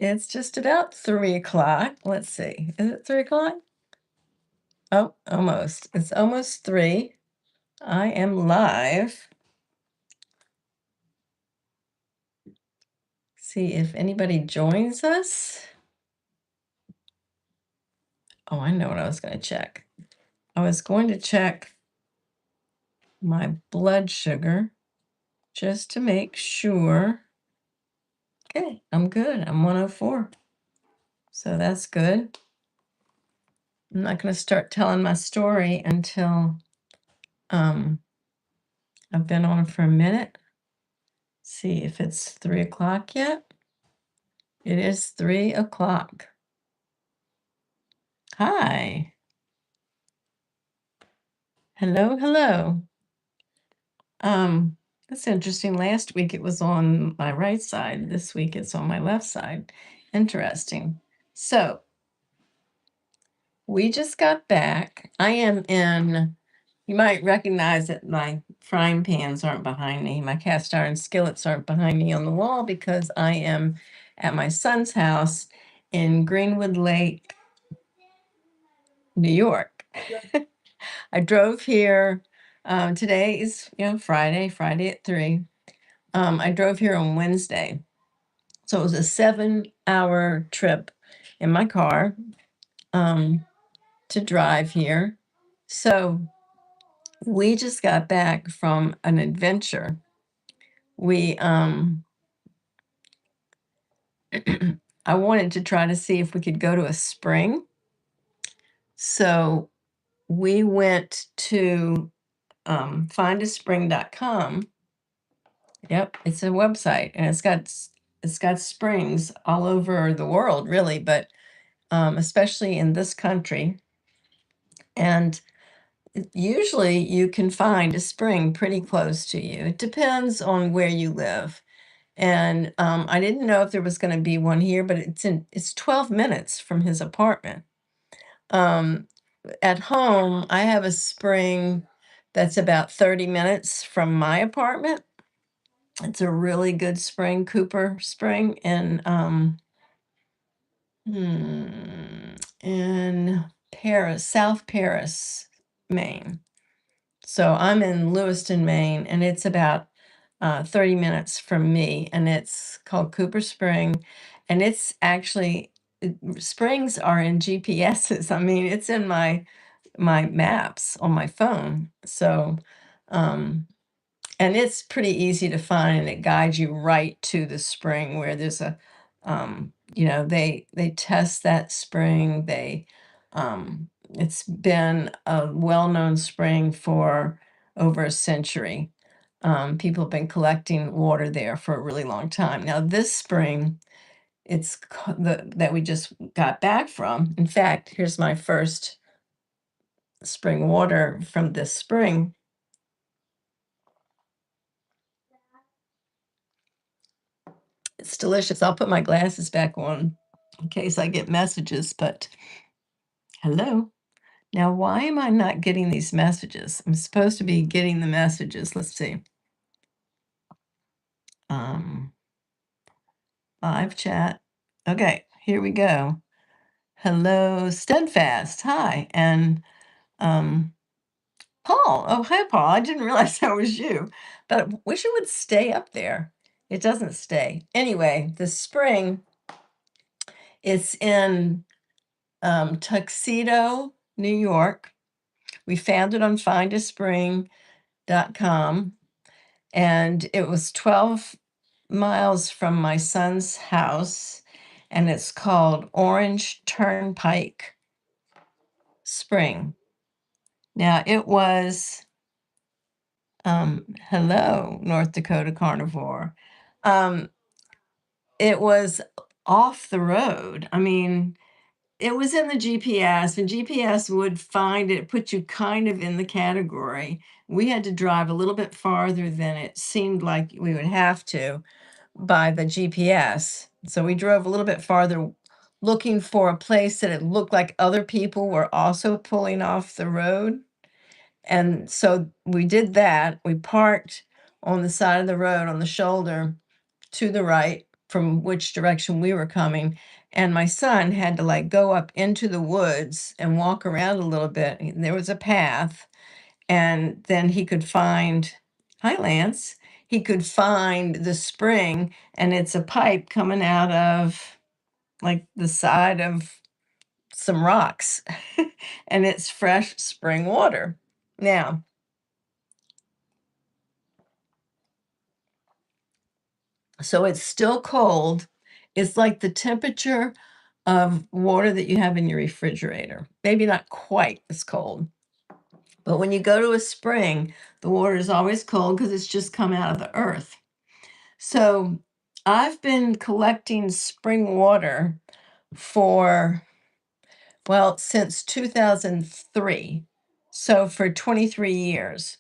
It's just about 3 o'clock. Let's see. Is it 3 o'clock? Oh, almost. It's almost 3. I am live. See if anybody joins us. Oh, I know what I was going to check. I was going to check my blood sugar just to make sure. Okay, I'm good. I'm 104. So that's good. I'm not going to start telling my story until I've been on for a minute. See if it's 3 o'clock yet. It is 3 o'clock. Hi. Hello, hello. That's interesting. Last week it was on my right side. This week it's on my left side. Interesting. So we just got back. I am in, you might recognize that my frying pans aren't behind me. My cast iron skillets aren't behind me on the wall because I am at my son's house in Greenwood Lake, New York. I drove here. Today is, Friday at 3. I drove here on Wednesday. So it was a 7-hour trip in my car to drive here. So we just got back from an adventure. We I wanted to try to see if we could go to a spring. So we went to findaspring.com. Yep, it's a website, and it's got springs all over the world, really, but especially in this country. And usually you can find a spring pretty close to you. It depends on where you live. And I didn't know if there was going to be one here, but it's 12 minutes from his apartment. At home, I have a spring that's about 30 minutes from my apartment. It's a really good spring, Cooper Spring, in Paris, South Paris, Maine. So I'm in Lewiston, Maine, and it's about 30 minutes from me, and it's called Cooper Spring. And it's actually, springs are in GPSs. I mean, it's in my maps on my phone. So, and it's pretty easy to find, and it guides you right to the spring where there's a, they test that spring. It's been a well-known spring for over a century. People have been collecting water there for a really long time. Now, this spring, that we just got back from. In fact, here's my first spring water from this spring. It's delicious. I'll put my glasses back on in case I get messages, but hello. Now, why am I not getting these messages? I'm supposed to be getting the messages. Let's see. Live chat. Okay, here we go. Hello, Steadfast. Hi. And Paul. Oh, hi, Paul. I didn't realize that was you, but I wish it would stay up there. It doesn't stay. Anyway, the spring, it's in Tuxedo, New York. We found it on findaspring.com, and it was 12 miles from my son's house, and it's called Orange Turnpike Spring. Now, it was, hello, North Dakota Carnivore. It was off the road. I mean, it was in the GPS, and GPS would find it, put you kind of in the category. We had to drive a little bit farther than it seemed like we would have to by the GPS. So we drove a little bit farther looking for a place that it looked like other people were also pulling off the road. And so we did that. We parked on the side of the road on the shoulder to the right. from which direction we were coming. And my son had to like go up into the woods and walk around a little bit. And there was a path, and then he could find, hi, Lance, he could find the spring, and it's a pipe coming out of like the side of some rocks, and it's fresh spring water. Now, so it's still cold. It's like the temperature of water that you have in your refrigerator. Maybe not quite as cold. But when you go to a spring, the water is always cold because it's just come out of the earth. So I've been collecting spring water for, well, since 2003. So for 23 years.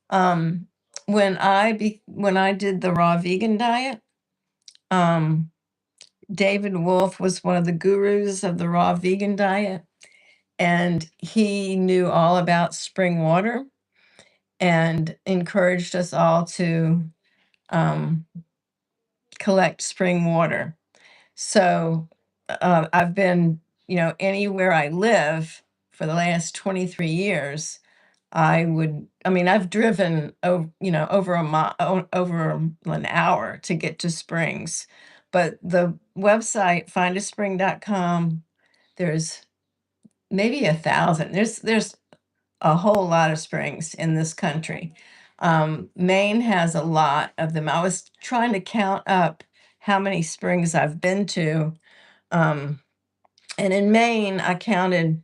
Um, when I did the raw vegan diet, um, David Wolf was one of the gurus of the raw vegan diet, and he knew all about spring water and encouraged us all to um, collect spring water. So I've been, anywhere I live for the last 23 years. I mean, I've driven over, over a mile, over an hour to get to springs. But the website findaspring.com, there's maybe 1,000. There's a whole lot of springs in this country. Maine has a lot of them. I was trying to count up how many springs I've been to. Um, and in Maine, I counted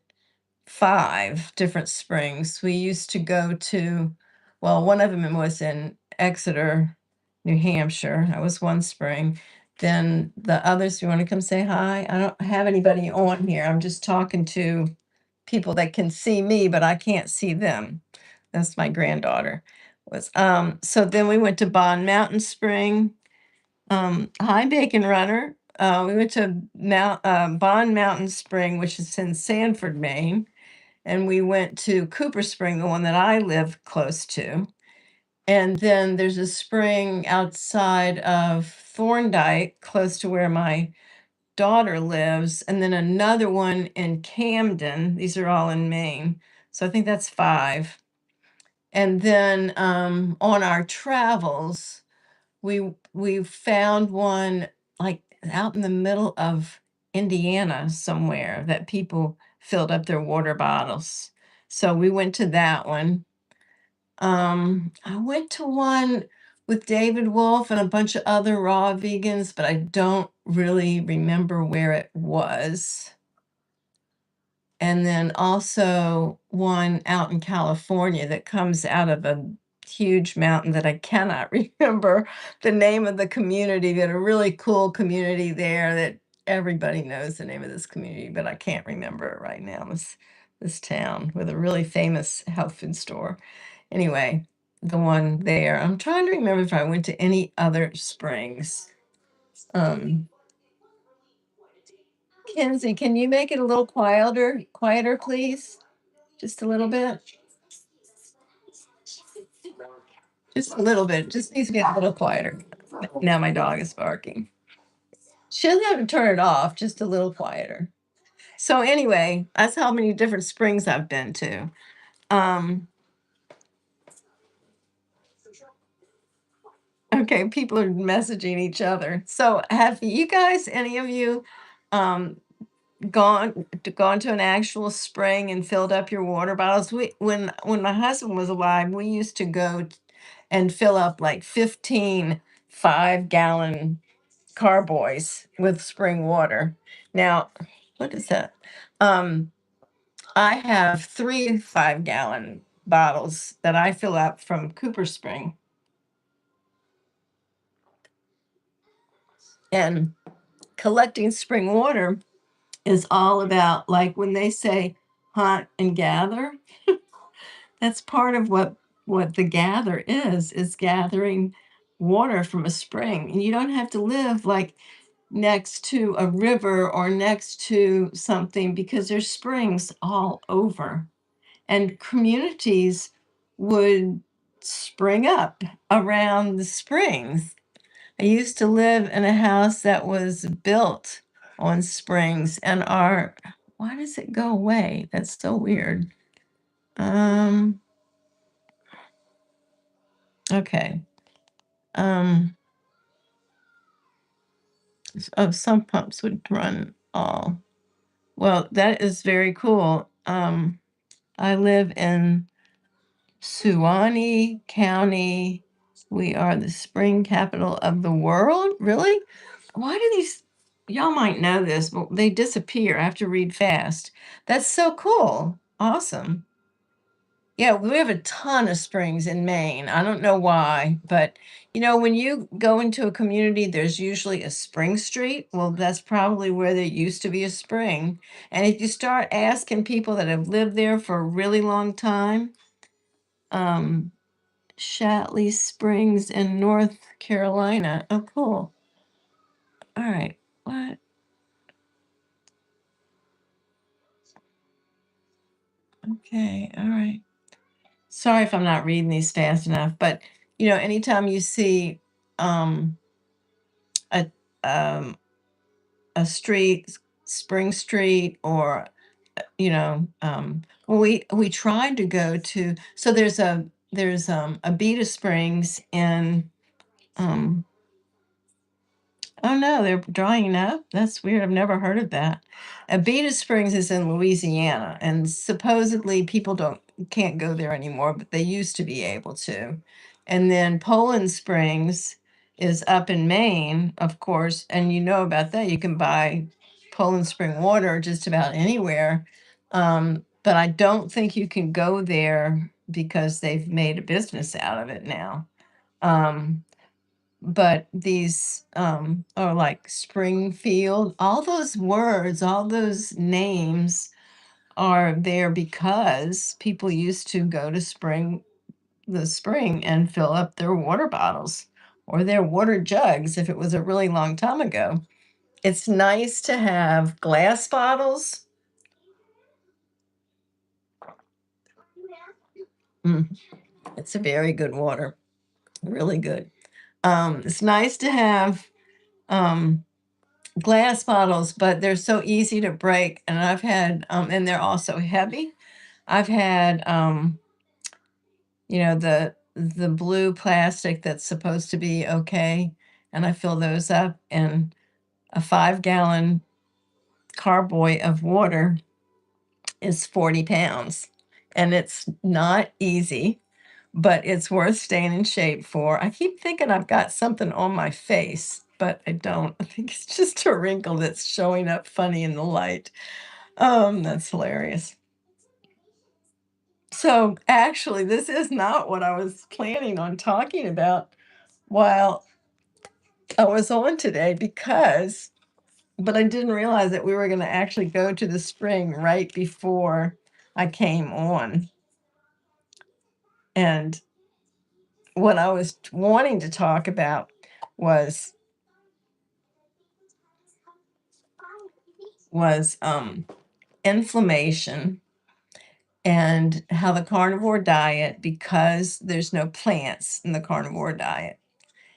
5 different springs. We used to go to, well, one of them was in Exeter, New Hampshire. That was one spring. Then the others, you want to come say hi? I don't have anybody on here. I'm just talking to people that can see me, but I can't see them. That's my granddaughter. So then we went to Bond Mountain Spring. Hi, Bacon Runner. We went to Bond Mountain Spring, which is in Sanford, Maine, and we went to Cooper Spring, the one that I live close to. And then there's a spring outside of Thorndike, close to where my daughter lives, and then another one in Camden. These are all in Maine. So I think that's 5. And then on our travels, we found one like out in the middle of Indiana somewhere that people filled up their water bottles. So we went to that one. I went to one with David Wolf and a bunch of other raw vegans, but I don't really remember where it was. And then also one out in California that comes out of a huge mountain that I cannot remember the name of the community, but a really cool community there that everybody knows the name of this community, but I can't remember it right now. This town with a really famous health food store. Anyway, the one there. I'm trying to remember if I went to any other springs. Um, Kenzie, can you make it a little quieter, please? Just a little bit. Just a little bit. Just needs to get a little quieter. Now my dog is barking. She doesn't have to turn it off, just a little quieter. So anyway, that's how many different springs I've been to. Okay, people are messaging each other. So have you guys, any of you, um, gone to an actual spring and filled up your water bottles? When my husband was alive, we used to go and fill up like 15 5-gallon carboys with spring water. Now, what is that? Um, I have 3 5-gallon bottles that I fill up from Cooper Spring. And collecting spring water is all about, like when they say hunt and gather, that's part of what the gather is gathering water from a spring. And you don't have to live like next to a river or next to something, because there's springs all over, and communities would spring up around the springs. I used to live in a house that was built on springs, and our why does it go away? That's so weird. Um, okay. Um, some pumps would run all. Well, that is very cool. I live in Suwannee County. We are the spring capital of the world. Really? Why do these, y'all might know this, but they disappear. I have to read fast. That's so cool. Awesome. Yeah, we have a ton of springs in Maine. I don't know why, but when you go into a community, there's usually a spring street. Well, that's probably where there used to be a spring. And if you start asking people that have lived there for a really long time, um, Shatley Springs in North Carolina. Oh, cool. All right. What? Okay. All right. Sorry if I'm not reading these fast enough, but anytime you see um a um a street, Spring Street, or well, we tried to go to, so there's a Beta Springs in um oh no, they're drying up? That's weird. I've never heard of that. Abita Springs is in Louisiana, and supposedly people can't go there anymore, but they used to be able to. And then Poland Springs is up in Maine, of course, and you know about that. You can buy Poland Spring water just about anywhere. But I don't think you can go there because they've made a business out of it now. Um, but these are like Springfield, all those words, all those names are there because people used to go to the spring and fill up their water bottles or their water jugs if it was a really long time ago. It's nice to have glass bottles. Mm, it's a very good water, really good. It's nice to have um, glass bottles, but they're so easy to break. And and they're also heavy. I've had, the blue plastic that's supposed to be okay, and I fill those up, and a 5-gallon carboy of water is 40 pounds. And it's not easy, but it's worth staying in shape for. I keep thinking I've got something on my face, but I don't. I think it's just a wrinkle that's showing up funny in the light. That's hilarious. So actually, this is not what I was planning on talking about while I was on today but I didn't realize that we were going to actually go to the spring right before I came on. And what I was wanting to talk about was was inflammation and how the carnivore diet, because there's no plants in the carnivore diet,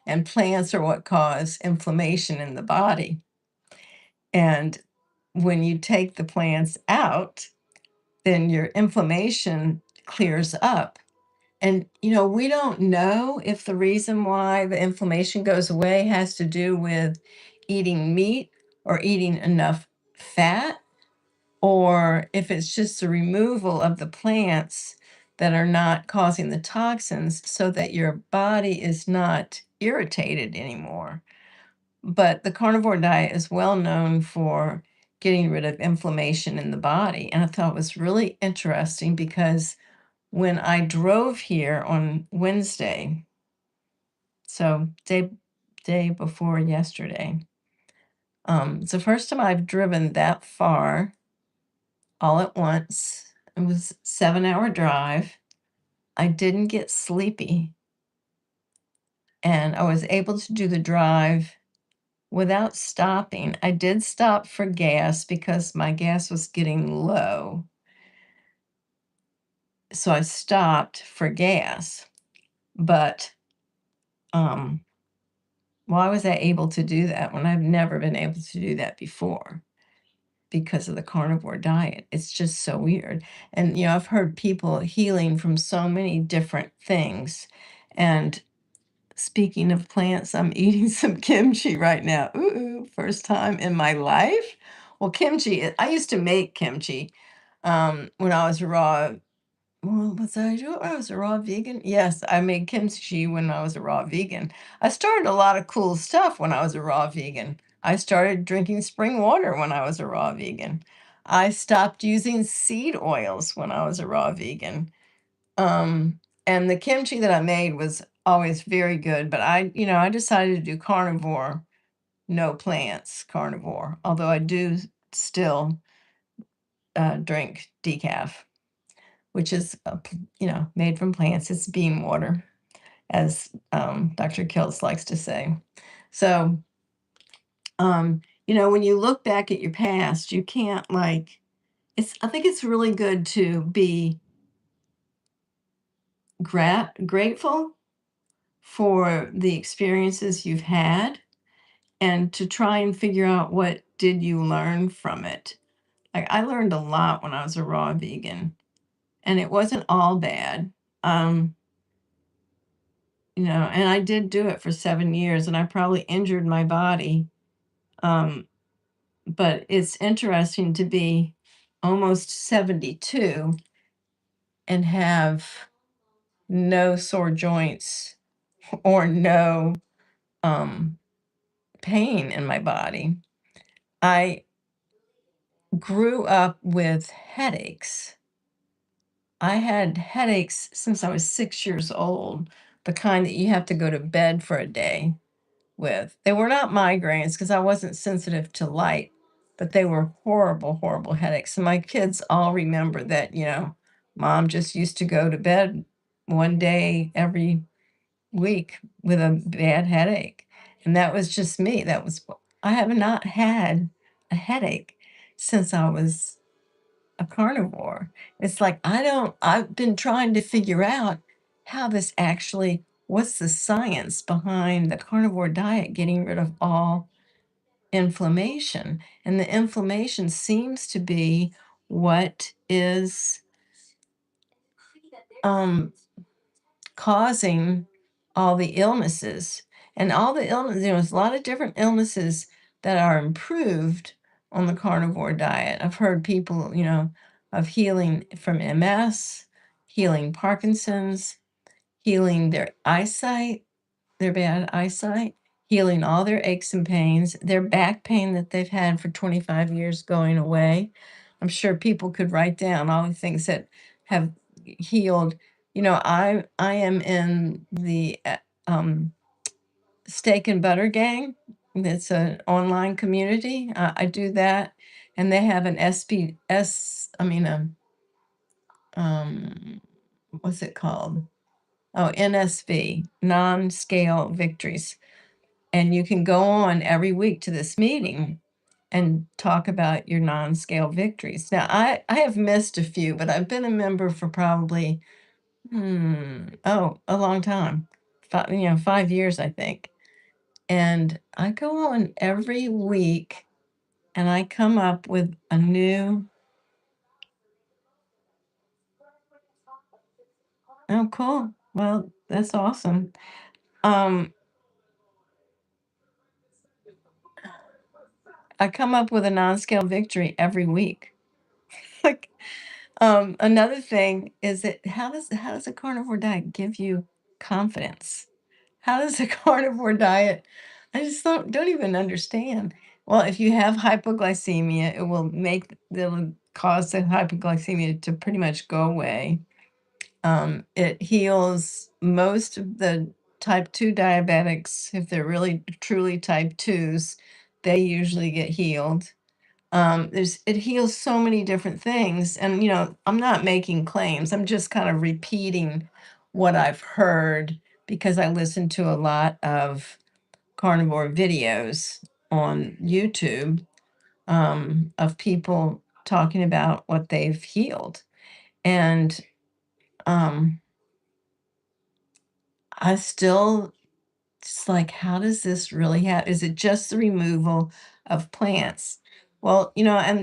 and plants are what cause inflammation in the body. And when you take the plants out, then your inflammation clears up. And, we don't know if the reason why the inflammation goes away has to do with eating meat or eating enough fat, or if it's just the removal of the plants that are not causing the toxins so that your body is not irritated anymore. But the carnivore diet is well known for getting rid of inflammation in the body. And I thought it was really interesting because when I drove here on Wednesday, so day before yesterday, it's the first time I've driven that far all at once. It was a 7-hour drive. I didn't get sleepy, and I was able to do the drive without stopping. I did stop for gas because my gas was getting low. So I stopped for gas. But um Why was I able to do that when I've never been able to do that before? Because of the carnivore diet. It's just so weird. And, I've heard people healing from so many different things. And speaking of plants, I'm eating some kimchi right now. Ooh, first time in my life. Well, kimchi, I used to make kimchi when I was raw. Well, I was a raw vegan? Yes, I made kimchi when I was a raw vegan. I started a lot of cool stuff when I was a raw vegan. I started drinking spring water when I was a raw vegan. I stopped using seed oils when I was a raw vegan. And the kimchi that I made was always very good, but I decided to do carnivore, no plants, carnivore, although I do still drink decaf, which is made from plants. It's bean water, as Dr. Kills likes to say. So, when you look back at your past, you can't like. I think it's really good to be grateful for the experiences you've had, and to try and figure out what did you learn from it. Like I learned a lot when I was a raw vegan, and it wasn't all bad. Um, and I did do it for 7 years, and I probably injured my body. Um, but it's interesting to be almost 72 and have no sore joints or no um, pain in my body. I grew up with headaches. I had headaches since I was 6 years old, the kind that you have to go to bed for a day with. They were not migraines because I wasn't sensitive to light, but they were horrible, horrible headaches. And my kids all remember that, mom just used to go to bed one day every week with a bad headache. And that was just me. I have not had a headache since I was a carnivore. It's like I've been trying to figure out what's the science behind the carnivore diet getting rid of all inflammation. And the inflammation seems to be what is um, causing all the illnesses. And all the illness, there's a lot of different illnesses that are improved on the carnivore diet. I've heard people, of healing from MS, healing Parkinson's, healing their eyesight, their bad eyesight, healing all their aches and pains, their back pain that they've had for 25 years going away. I'm sure people could write down all the things that have healed. I am in the steak and butter gang. It's an online community. I do that, and they have an SPS. I mean, what's it called? Oh, NSV, non-scale victories. And you can go on every week to this meeting and talk about your non-scale victories. Now, I have missed a few, but I've been a member for probably, a long time. 5 years, I think. And I go on every week and I come up with a new, oh, cool. Well, that's awesome. Um, I come up with a non-scale victory every week. Like, another thing is that how does a carnivore diet give you confidence? How does a carnivore diet? I just don't even understand. Well, if you have hypoglycemia, it'll cause the hypoglycemia to pretty much go away. It heals most of the type 2 diabetics. If they're really truly type 2s, they usually get healed. It heals so many different things. And, I'm not making claims. I'm just kind of repeating what I've heard because I listen to a lot of carnivore videos on YouTube of people talking about what they've healed. And um, I still Just like, how does this really happen? Is it just the removal of plants? Well,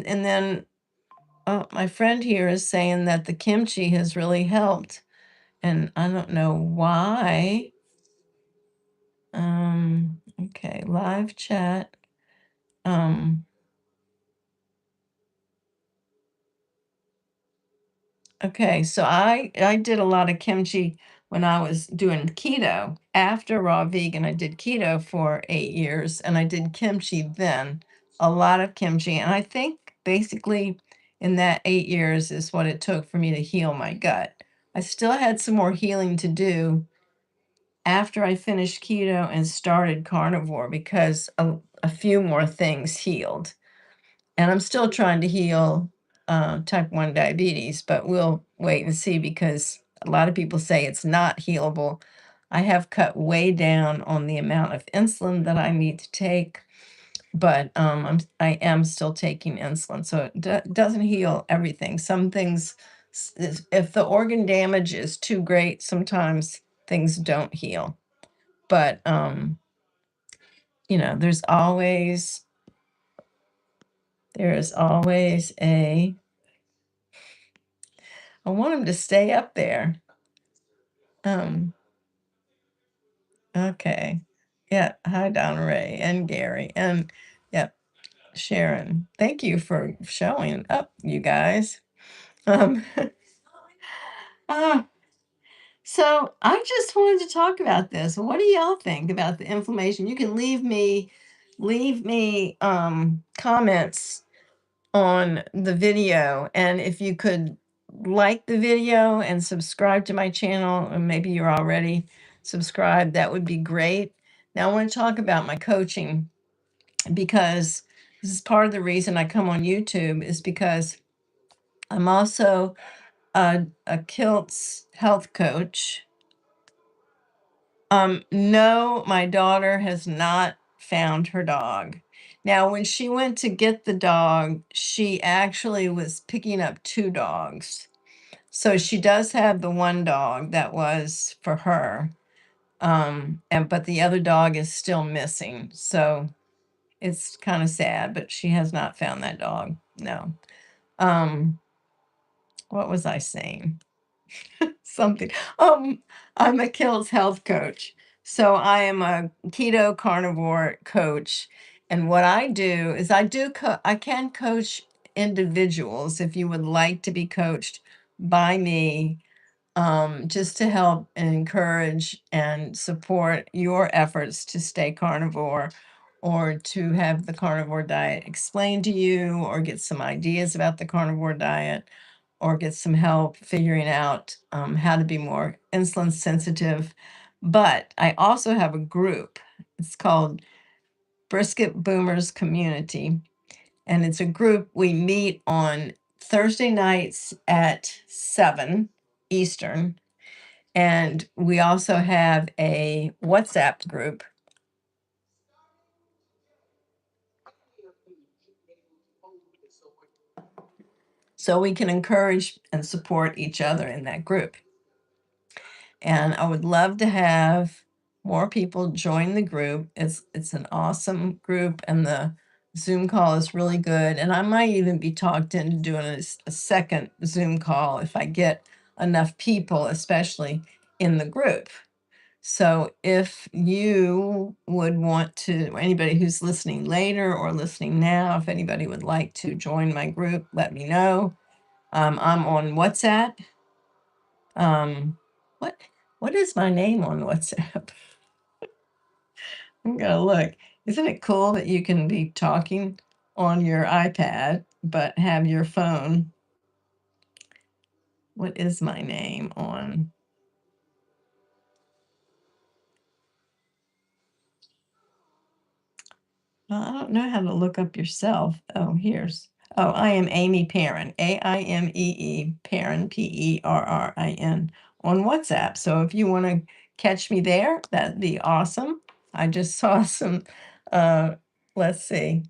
and then my friend here is saying that the kimchi has really helped, and I don't know why. Okay, live chat. Um, okay, so I did a lot of kimchi when I was doing keto. After raw vegan, I did keto for 8 years, and I did kimchi then, a lot of kimchi. And I think basically in that 8 years is what it took for me to heal my gut. I still had some more healing to do after I finished keto and started carnivore because a few more things healed. And I'm still trying to heal type 1 diabetes, but we'll wait and see because a lot of people say it's not healable. I have cut way down on the amount of insulin that I need to take, but I am still taking insulin, so it doesn't heal everything. Some things, if the organ damage is too great, sometimes things don't heal. But there's always a I want him to stay up there. Um, okay. Yeah. Hi, Donna Ray and Gary. And yeah, Sharon. Thank you for showing up, you guys. Um, uh, so I just wanted to talk about this. What do y'all think about the inflammation? You can leave me comments on the video. And if you could like the video and subscribe to my channel, and maybe you're already subscribed, that would be great. Now, I want to talk about my coaching because this is part of the reason I come on YouTube, is because I'm also a Kilts health coach. No, my daughter has not found her dog. Now, when she went to get the dog, she actually was picking up two dogs. So she does have the one dog that was for her. And but the other dog is still missing. So it's kind of sad, but she has not found that dog. No. Um, what was I saying? Something. I'm a Kills health coach. So I am a keto carnivore coach. And what I do is I can coach individuals if you would like to be coached by me, just to help and encourage and support your efforts to stay carnivore or to have the carnivore diet explained to you or get some ideas about the carnivore diet or get some help figuring out how to be more insulin sensitive. But I also have a group. It's called Brisket Boomers Community. And it's a group we meet on Thursday nights at 7 Eastern. And we also have a WhatsApp group. So we can encourage and support each other in that group. And I would love to have more people join the group. It's an awesome group, and the Zoom call is really good. And I might even be talked into doing a second Zoom call if I get enough people, especially in the group. So if you would want to, anybody who's listening later or listening now, if anybody would like to join my group, let me know. I'm on WhatsApp. Um, what what is my name on WhatsApp? I'm gonna look. Isn't it cool that you can be talking on your iPad but have your phone? What is my name on? Well, I don't know how to look up yourself. I am Amy Perrin, AIMEE Perrin, PERRIN, on WhatsApp. So if you want to catch me there, that'd be awesome. I just saw some, uh, let's see.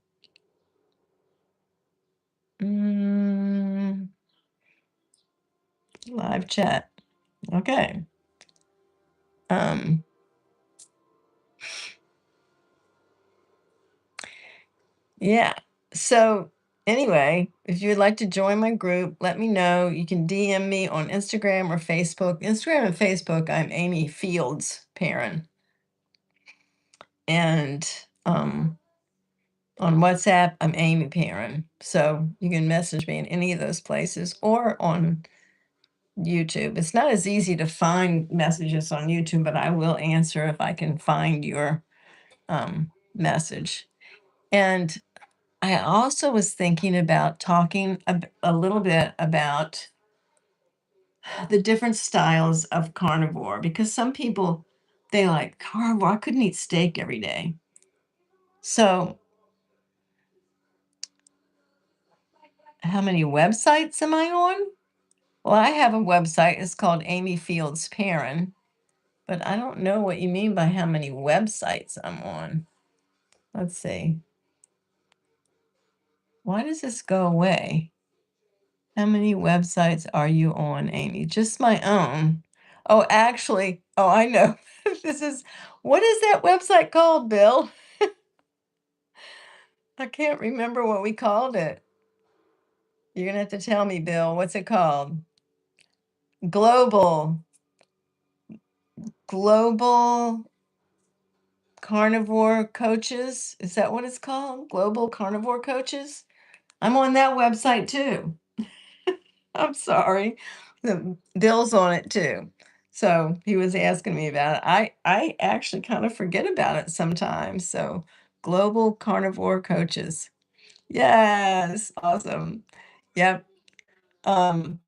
Mm, live chat. Okay. Um, Yeah. So anyway, if you would like to join my group, let me know. You can DM me on Instagram or Facebook. Instagram and Facebook, I'm Amy Fields Perrin. And on WhatsApp, I'm Amy Perrin. So you can message me in any of those places or on YouTube. It's not as easy to find messages on YouTube, but I will answer if I can find your message. And I also was thinking about talking a little bit about the different styles of carnivore because some people they like carnivore. I couldn't eat steak every day. So, how many websites am I on? Well, I have a website. It's called Amy Fields Perrin, but I don't know what you mean by how many websites I'm on. Let's see. Why does this go away? How many websites are you on, Amy? Just my own. Oh, actually, oh, I know. This is what is that website called, Bill? I can't remember what we called it. You're gonna have to tell me, Bill. What's it called? Global, Global Carnivore Coaches. Is that what it's called? Global Carnivore Coaches? I'm on that website too. I'm sorry. Bill's on it too. So he was asking me about it. I actually kind of forget about it sometimes. So Global Carnivore Coaches. Yes, awesome. Yep. Um,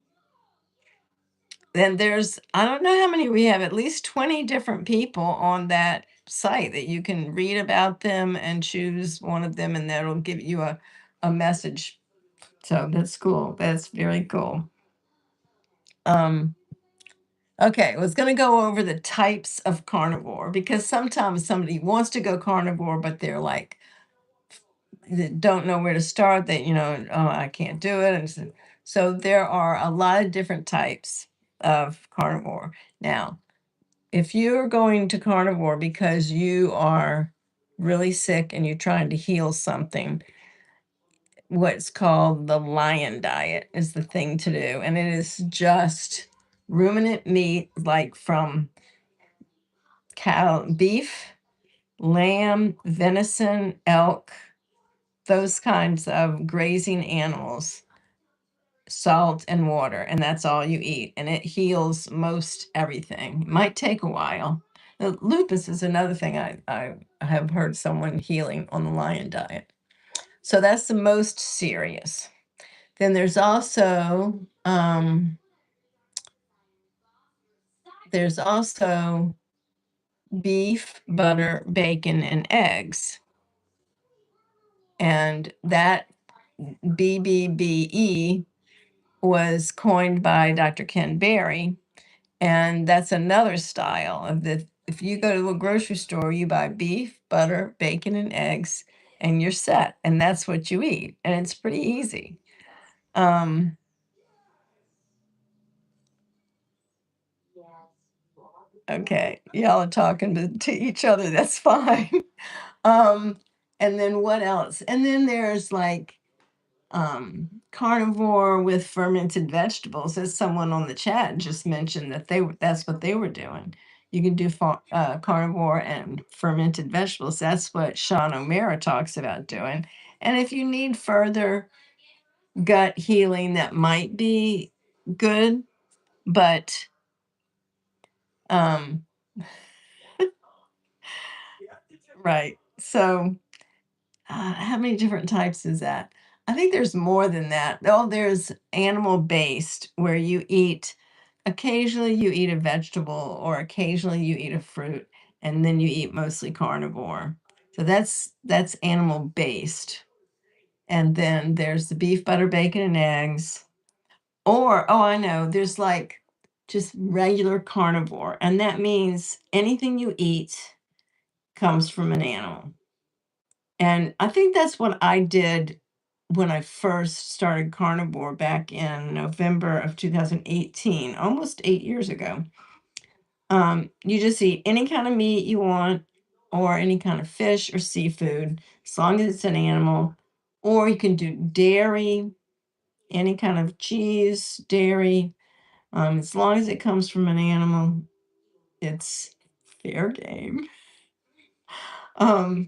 then there's I don't know how many we have, at least 20 different people on that site that you can read about them and choose one of them and that'll give you a message. So that's cool. That's very cool. Um, Okay, I was going to go over the types of carnivore because sometimes somebody wants to go carnivore, but they're like, they don't know where to start. They, oh, I can't do it. And so there are a lot of different types of carnivore. Now, if you're going to carnivore because you are really sick and you're trying to heal something, what's called the lion diet is the thing to do. And it is just ruminant meat, like from cow, beef, lamb, venison, elk, those kinds of grazing animals, salt and water, and that's all you eat. And it heals most everything. Might take a while. The lupus is another thing I have heard someone healing on the lion diet. So that's the most serious. Then there's also beef, butter, bacon, and eggs. And that BBBE was coined by Dr. Ken Berry, and that's another style of the. If you go to a grocery store, you buy beef, butter, bacon, and eggs, and you're set, and that's what you eat, and it's pretty easy. Um, okay, y'all are talking to each other. That's fine. um, and then what else? And then there's like carnivore with fermented vegetables, as someone on the chat just mentioned that that's what they were doing. You can do carnivore and fermented vegetables. That's what Sean O'Mara talks about doing. And if you need further gut healing, that might be good. But um, right. So how many different types is that? I think there's more than that. Oh, there's animal based where occasionally you eat a vegetable or occasionally you eat a fruit and then you eat mostly carnivore. So that's animal based. And then there's the beef, butter, bacon, and eggs. Or, oh, I know, there's like just regular carnivore. And that means anything you eat comes from an animal. And I think that's what I did when I first started carnivore back in November of 2018, almost 8 years ago. You just eat any kind of meat you want or any kind of fish or seafood, as long as it's an animal. or you can do dairy, any kind of cheese, dairy. As long as it comes from an animal, it's fair game. Um,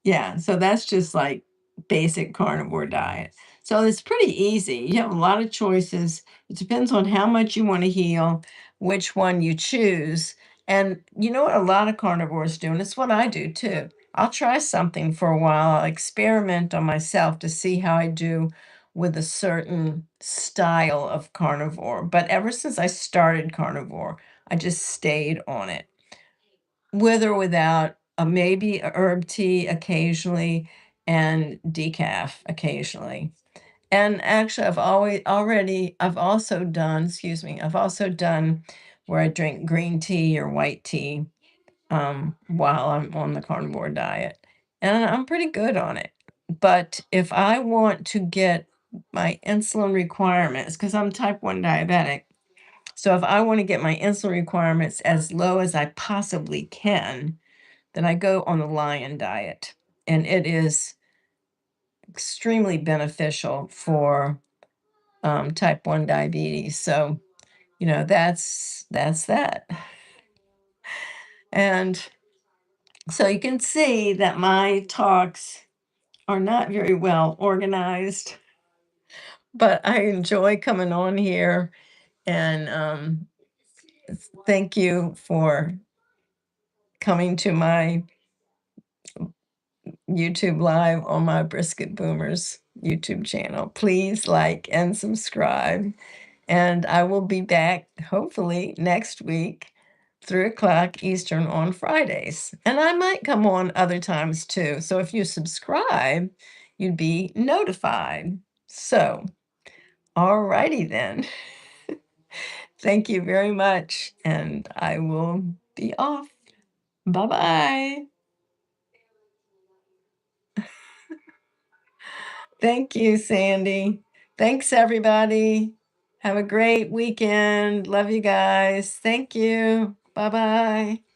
Yeah, so that's just like basic carnivore diet. So it's pretty easy. You have a lot of choices. It depends on how much you want to heal, which one you choose. And you know what a lot of carnivores do, and it's what I do too. I'll try something for a while, I'll experiment on myself to see how I do with a certain style of carnivore. But ever since I started carnivore, I just stayed on it with or without a maybe a herb tea occasionally and decaf occasionally. And actually, I've also done, excuse me, I've also done where I drink green tea or white tea while I'm on the carnivore diet. And I'm pretty good on it. But if I want to get my insulin requirements, because I'm type 1 diabetic, so if I want to get my insulin requirements as low as I possibly can, then I go on the lion diet. And it is extremely beneficial for type 1 diabetes. So, that's that. And so you can see that my talks are not very well organized, but I enjoy coming on here. And thank you for coming to my YouTube live on my Brisket Boomers YouTube channel. Please like and subscribe. And I will be back hopefully next week, 3 o'clock Eastern on Fridays. And I might come on other times too. So if you subscribe, you'd be notified. So, all righty then. Thank you very much. And I will be off. Bye bye. Thank you, Sandy. Thanks, everybody. Have a great weekend. Love you guys. Thank you. Bye bye.